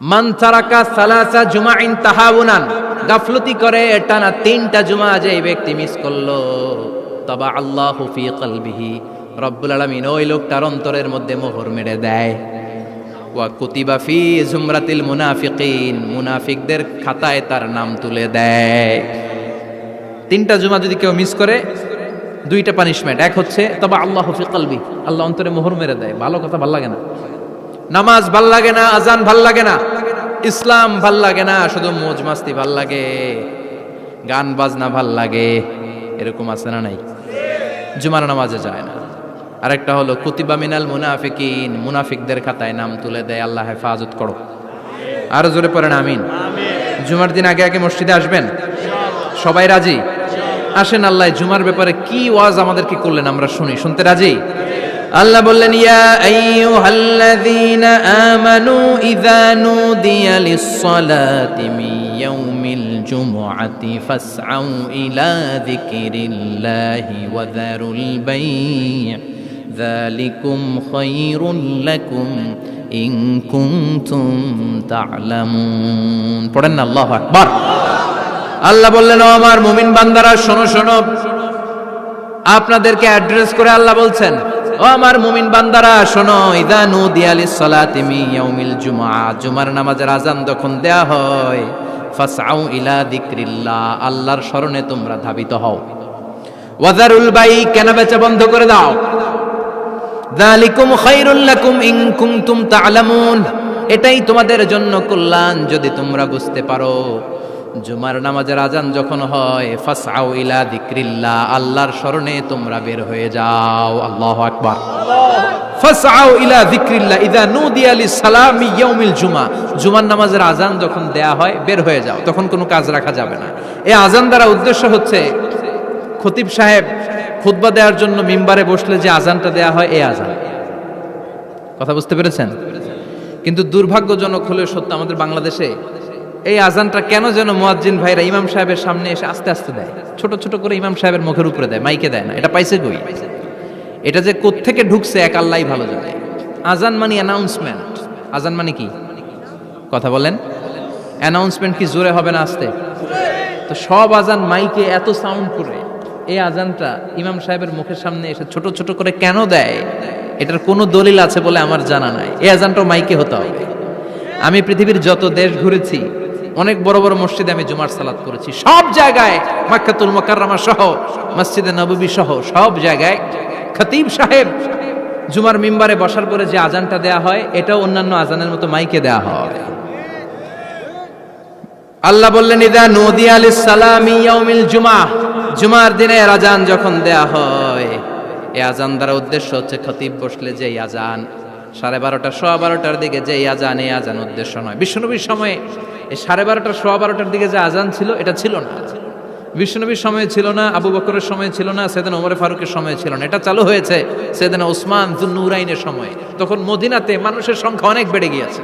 মান তারাকা সালাসা জুমাইন তাহাউনান, গাফলতি করে টানা 3টা জুমা যে ব্যক্তি মিস করলো, তবা আল্লাহু ফি কলবিহি, রব্বুল আলামিন ওই লোকটার অন্তরের মধ্যে মোহর মেরে দেয়। ওয়া কুতিবা ফি জুমরাতিল মুনাফিকিন, মুনাফিকদের খাতায় তার নাম তুলে দেয়। 3টা জুমা যদি কেউ মিস করে, 2টা পানিশমেন্ট। এক হচ্ছে তবা আল্লাহু ফি কলবি, আল্লাহ অন্তরে মোহর মেরে দেয়। ভালো কথা ভাল লাগে না, নামাজ ভাল লাগে না, আজান ভাল লাগে না, ইসলাম ভাল লাগে না, শুধু মৌজ মাস্তি ভাল লাগে, গান বাজনা ভাল লাগে, এরকম আছে না নাই? জুমার নামাজে যায় না। আরেকটা হলো কুতিবা মিনাল মুনাফিকিন, মুনাফিকদের খাতায় নাম তুলে দেয়। আল্লাহ হেফাজত করো। আরো জোরে পড়েন আমিন। জুমার দিন আগে আগে মসজিদে আসবেন, সবাই রাজি? আসেন, আল্লাহ জুমার ব্যাপারে কি ওয়াজ আমাদেরকে করলেন আমরা শুনি। শুনতে রাজি? আল্লাহ বললেন, ইয়া আইয়ুহাল্লাযীনা আমানু ইযা নুদিয়া লিস-সালাতি মিন ইয়াউমিল জুমআতি ফাসআউ ইলা যিকরিল্লাহি ওয়া যারুল বাই', যালিকুম খায়রুল লাকুম ইন কুনতুম তা'লামুন। পড়েন না আল্লাহু আকবার। আল্লাহ বললেন, ও আমার মুমিন বান্দারা শোনো শোনো। আপনাদেরকে অ্যাড্রেস করে আল্লাহ বলছেন, ও আমার মুমিন বান্দারা শোনো, ইযা নুদিয়া লিস-সালাতি মিন ইয়াউমিল জুমআ, জুমার নামাজের আযান যখন দেয়া হয়, ফাসআউ ইলা যিকরিল্লাহ, আল্লাহর স্মরণে তোমরা ধাবিত হও। ওয়া যারুল বাই', কেনাবেচা বন্ধ করে দাও। যালিকুম খায়রুল লাকুম ইন কুনতুম তা'লামুন, এটাই তোমাদের জন্য কল্যাণ যদি তোমরা বুঝতে পারো। জুমার নামাজের আযান যখন হয়, ফাসআউ ইলা যিকরিল্লাহ, আল্লাহর স্মরণে তোমরা বের হয়ে যাও। আল্লাহু আকবার। ফাসআউ ইলা যিকরিল্লাহ ইযা নুদিয়া লিস-সালামি ইয়াউমিল জুমআ, জুমার নামাজের আযান যখন দেয়া হয় বের হয়ে যাও, তখন কোনো কাজ রাখা যাবে না। এই আযান দ্বারা উদ্দেশ্য হচ্ছে খতিব সাহেব খুতবা দেওয়ার জন্য মিম্বারে বসলে যে আযানটা দেয়া হয়, এই আযান। কথা বুঝতে পেরেছেন? কিন্তু দুর্ভাগ্যজনক হলেও সত্য, আমাদের বাংলাদেশে এই আজানটা কেন যেন মুয়াজ্জিন ভাইরা ইমাম সাহেবের সামনে এসে আস্তে আস্তে দেয়, ছোট ছোট করে ইমাম সাহেবের মুখের উপরে দেয়, মাইকে দেয় না। এটা পাইছে কই? এটা যে কোত্থেকে ঢুকছে এক আল্লাহই ভালো জানে। আজান মানে অ্যানাউন্সমেন্ট। আজান মানে কি? কথা বলেন। অ্যানাউন্সমেন্ট কি জোরে হবে না আস্তে? তো সব আজান মাইকে এত সাউন্ড করে, এই আজানটা ইমাম সাহেবের মুখের সামনে এসে ছোট ছোট করে কেন দেয়? এটার কোনো দলিল আছে বলে আমার জানা নাই। এই আজানটাও মাইকে হতে হবে। আমি পৃথিবীর যত দেশ ঘুরেছি, অনেক বড় বড় মসজিদে আমি জুমার সালাত করেছি, সব জায়গায় মক্কাতুল মুকাররমা সহ মসজিদে নববী সহ সব জায়গায় খতিব সাহেব জুমার মিম্বারে বসার পরে যে আজানটা দেয়া হয়, এটাও অন্যান্য আজানের মতো মাইকে দেয়া হয়। আল্লাহ বললেন, ইযা নুদিয়া লিস-সালামি ইয়াউমিল জুমআ, জুমার দিনে আজান যখন দেয়া হয়, এই আজান দ্বারা উদ্দেশ্য হচ্ছে খতিব বসলে যে আজান 12:30 12:15 দিকে যে আজান, এই আজান উদ্দেশ্য নয়। বিশ্বনবীর সময়ে এই 12:30 12:15 দিকে যে আজান ছিল, এটা ছিল না। বিশ্বনবীর সময়ে ছিল না, আবু বকরের সময়ে ছিল না, সাইয়েদনা ওমর ফারুকের সময়ে ছিল না। এটা চালু হয়েছে সাইয়েদনা উসমান যুন্নুরাইনের সময়ে। তখন মদিনাতে মানুষের সংখ্যা অনেক বেড়ে গিয়েছে,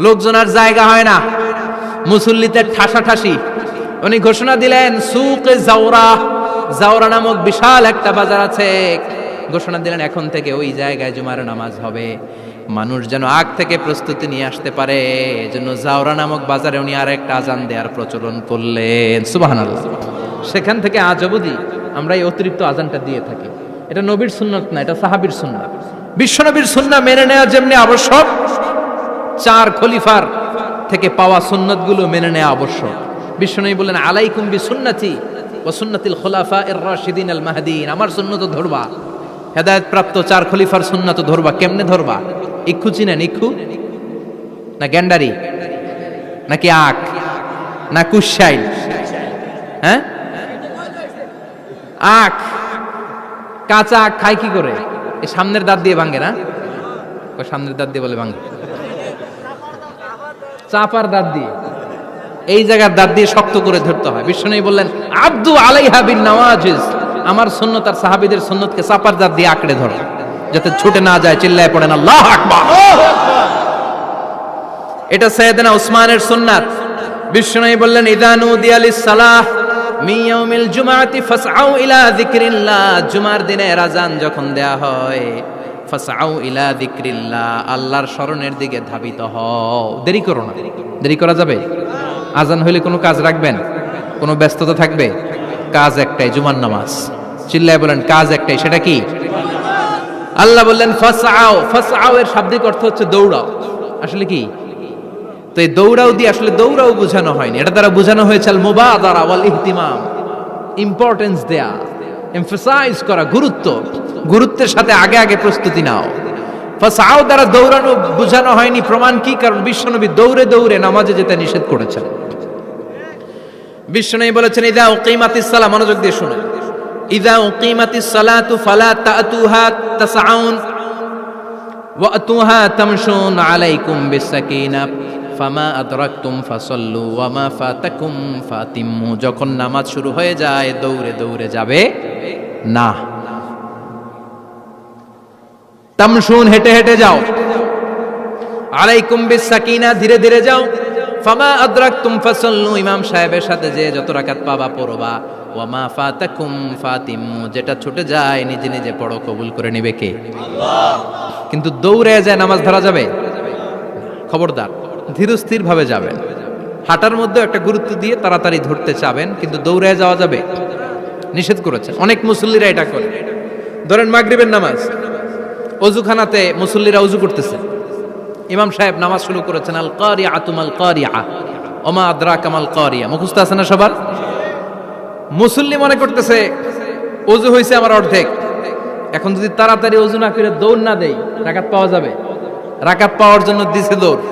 লোকজন আর জায়গা হয় না, মুসল্লিতে ঠাসাঠাসি। উনি ঘোষণা দিলেন, সুকে জাওরা, জাওরা নামক বিশাল একটা বাজার আছে, ঘোষণা দিলেন এখন থেকে ওই জায়গায় জুমার নামাজ হবে। মানুষ যেন আগ থেকে প্রস্তুতি নিয়ে আসতে পারে, এজন্য জাওরা নামক বাজারে উনি আর একটা আজান দেওয়ার প্রচলন করলেন। সুবহানাল্লাহ। সেখান থেকে আজ অবধি আমরা এই অতিরিক্ত আজানটা দিয়ে থাকি। এটা নবীর সুন্নাত না, এটা সাহাবীর সুন্নাত। বিশ্বনবীর সুন্নাহ মেনে নেওয়া যেমনি আবশ্যক, 4 খলিফার থেকে পাওয়া সুন্নাতগুলো মেনে নেওয়া আবশ্যক। বিশ্বনবী বললেন, আলাইকুম বিসুন্নতি ওয়া সুন্নাতিল খুলাফায়ে রাশিদিন আল মাহদিন, আমার সুন্নাত ধরবা। হেদায়েত প্রাপ্ত 4 খলিফার সুন্নাত ধরবা। কেমনে ধরবা? ইক্ষু চিনেন? ইক্ষু না গ্যান্ডারি নাকি আখ না কুশাইল? হ্যাঁ, আখ। কাঁচা আখ খায় কি করে? এই সামনের দাঁত দিয়ে ভাঙে না? সামনের দাঁত দিয়ে বলে ভাঙে, চাপার দাঁত দিয়ে, এই জায়গার দাঁত দিয়ে শক্ত করে ধরতে হয়। বিশ্বনবী বললেন, আব্দু আলাইহা বিন নওয়াজিজ, আমার সুন্নত আর সাহাবীদের সুন্নতকে চাপার দাঁত দিয়ে আঁকড়ে ধরো, যাতে ছুটে না যায়। চিল্লায় পড়েন আল্লাহু আকবার। এটা সাইয়েদনা উসমানের সুন্নাত। বিশ্বনবী বললেন, ইযা নুদিয়া লিস-সালাহ মিন ইয়াউমিল জুমআতি ফাসআউ ইলা যিকরিল্লাহ, জুমার দিনে আযান যখন দেয়া হয়, ফাসআউ ইলা যিকরিল্লাহ, আল্লাহর স্মরণের দিকে ধাবিত হও। দেরি করো না। দেরি করা যাবে? আজান হইলে কোনো কাজ রাখবেন? কোনো ব্যস্ততা থাকবে? কাজ একটাই, জুমার নামাজ। চিল্লায় বলেন কাজ একটাই, সেটা কি? আল্লাহ বললেন ফাসআউ। ফাসআউ এর শাব্দিক অর্থ হচ্ছে দৌড়াও। আসলে কি? তো এই দৌড়াও দিয়ে আসলে দৌড়াও বোঝানো হয়নি, এটা দ্বারা বোঝানো হয়েছে আল মুবাদারা ওয়াল ইহতিমাম, ইম্পর্টেন্স দেয়া, এমফাসাইজ করা, গুরুত্বের সাথে আগে আগে প্রস্তুতি নাও। ফাসআউ দ্বারা দৌড়ানো বোঝানো হয়নি, প্রমাণ কি? কারণ বিশ্বনবী দৌড়ে দৌড়ে নামাজে যেতে নিষেধ করেছেন। বিশ্বনবী বলেছেন ইযা উকিমাতিস সালাহ, মনোযোগ দিয়ে শুনুন, ইযা উকিমাতিস সালাতু ফালা তাতুহা তাসআউন ওয়া আতুহা তামশুন আলাইকুম বিসাকিনা ফামা আদরাকতুম ফাসাল্লু ওয়া মা ফাতাকুম ফাতিম্মু। যখন নামাজ শুরু হয়ে যায় দৌড়ে দৌড়ে যাবে না, তামশুন হেঁটে হেঁটে যাও, আলাইকুম বিসাকিনা ধীরে ধীরে যাও, ফামা আদরাকতুম ফাসাল্লু ইমাম সাহেবের সাথে যে যত রাকাত পাবা পড়বা, ওয়া মা ফাতাকুম ফাতিম্মু যেটা ছুটে যায় নিজে নিজে পড়ো, কবুল করে নেবে কে? আল্লাহ। কিন্তু দৌড়ে যায় নামাজ ধরা যাবে? খবরদার, ধীরস্থির ভাবে যাবেন। হাঁটার মধ্যে একটা গুরুত্ব দিয়ে তাড়াতাড়ি ধরতে চাবেন, কিন্তু দৌড়ে যাওয়া যাবে? নিষেধ করেছেন। অনেক মুসল্লিরা এটা করে। ধরেন মাগরিবের নামাজ, অজুখানাতে মুসল্লিরা অজু করতেছে, ইমাম সাহেব নামাজ শুরু করেছেন আল কারিআতু মাল কারিআ ওমা আদরাকা মাল কারিআ, মুখস্থ আছে না সবার? মুসল্লি মনে করতেছে অজু হয়েছে আমার অর্ধেক, এখন যদি তাড়াতাড়ি অজু না করে দৌড় না দেই রাকাত পাওয়া যাবে? রাকাত পাওয়ার জন্য দিছে দৌড়।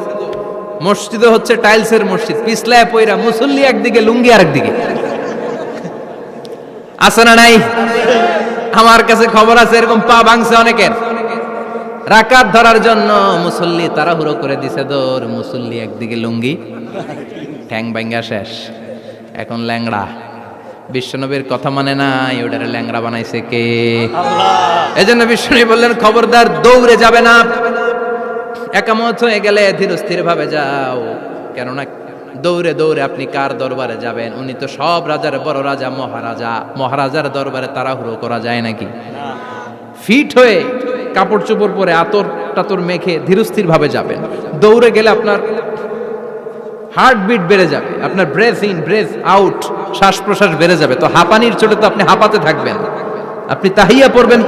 মসজিদে হচ্ছে টাইলসের মসজিদ, পিছলায় পয়রা মুসল্লি একদিকে, লুঙ্গি আরেকদিকে। আছে না নাই? আমার কাছে খবর আছে এরকম পা ভাঙছে অনেকের। রাকাত ধরার জন্য মুসল্লি তাড়াহুড়ো করে দিছে দৌড়, মুসল্লি একদিকে লুঙ্গি, ঠ্যাং ভাঙ্গা শেষ, এখন ল্যাংড়া। বিশ্বনবীর কথা মানে নাই, ওটারে ল্যাংড়া বানাইছে কে? আল্লাহ। এজন্য বিশ্বনবী বললেন খবরদার দৌড়ে যাবে না, একামত হয়ে গেলে ধীরস্থির ভাবে যাও। কেননা দৌড়ে দৌড়ে আপনি কার দরবারে যাবেন? উনি তো সব রাজার বড় রাজা, মহারাজা। মহারাজার দরবারে তাড়াহুড়ো করা যায় নাকি? ফিট হয়ে কাপড় চোপড় পরে আতর টাতর মেখে ধীরস্থির ভাবে যাবেন। দৌড়ে গেলে আপনার হার্টবিট বেড়ে যাবে, আপনার ব্রেথ ইন ব্রেথ আউট, শ্বাস প্রশ্বাস বেড়ে যাবে। তো হাঁপানির চোটে তো আপনি হাঁপাতে থাকবেন। আপনি তাহিয়া পড়বেন